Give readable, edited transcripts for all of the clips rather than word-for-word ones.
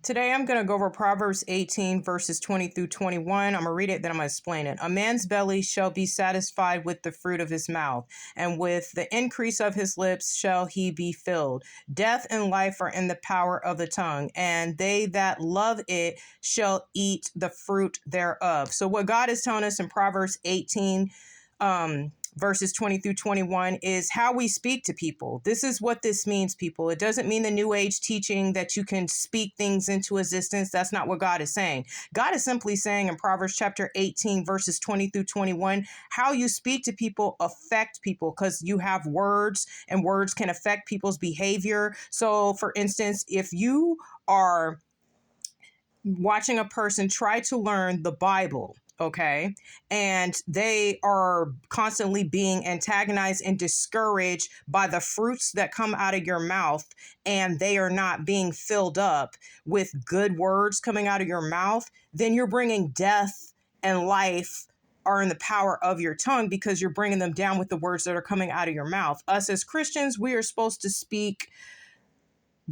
Today I'm going to go over Proverbs 18 verses 20 through 21. I'm going to read it, then I'm going to explain it. A man's belly shall be satisfied with the fruit of his mouth, and with the increase of his lips shall he be filled. Death and life are in the power of the tongue, and they that love it shall eat the fruit thereof. So what God is telling us in Proverbs 18, verses 20 through 21 is how we speak to people. This is what this means, people. It doesn't mean the new age teaching that you can speak things into existence. That's not what God is saying. God is simply saying in Proverbs chapter 18, verses 20 through 21, how you speak to people affect people, because you have words and words can affect people's behavior. So for instance, if you are watching a person try to learn the Bible, okay, and they are constantly being antagonized and discouraged by the fruits that come out of your mouth, and they are not being filled up with good words coming out of your mouth, then you're bringing death and life are in the power of your tongue, because you're bringing them down with the words that are coming out of your mouth. Us as Christians, we are supposed to speak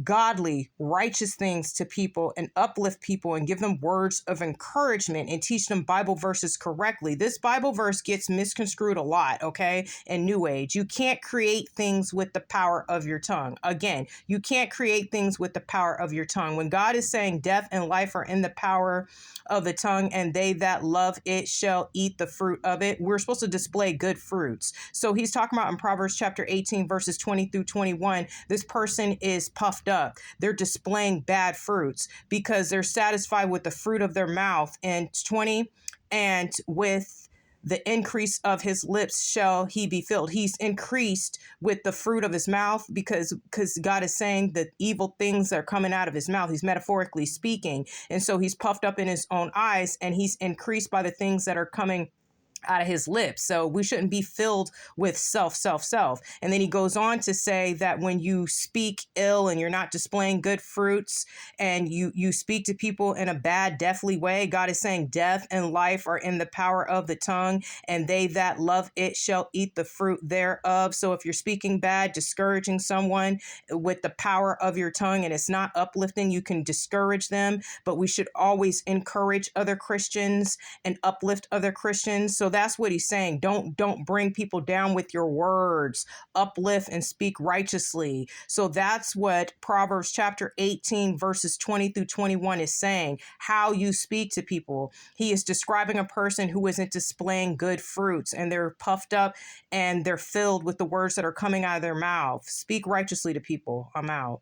godly, righteous things to people and uplift people and give them words of encouragement and teach them Bible verses correctly. This Bible verse gets misconstrued a lot, okay? In New Age, you can't create things with the power of your tongue. Again, you can't create things with the power of your tongue. When God is saying death and life are in the power of the tongue, and they that love it shall eat the fruit of it, we're supposed to display good fruits. So he's talking about in Proverbs chapter 18, verses 20 through 21, this person is puffed up. They're displaying bad fruits because they're satisfied with the fruit of their mouth. And 20, and with the increase of his lips shall he be filled. He's increased with the fruit of his mouth because God is saying that evil things are coming out of his mouth. He's metaphorically speaking. And so he's puffed up in his own eyes, and he's increased by the things that are coming out of his lips. So we shouldn't be filled with self. And then he goes on to say that when you speak ill and you're not displaying good fruits, and you speak to people in a bad, deathly way, God is saying death and life are in the power of the tongue, and they that love it shall eat the fruit thereof. So if you're speaking bad, discouraging someone with the power of your tongue, and it's not uplifting, you can discourage them. But we should always encourage other Christians and uplift other Christians. So that's what he's saying. Don't bring people down with your words. Uplift and speak righteously. So that's what Proverbs chapter 18, verses 20 through 21 is saying. How you speak to people. He is describing a person who isn't displaying good fruits, and they're puffed up and they're filled with the words that are coming out of their mouth. Speak righteously to people. I'm out.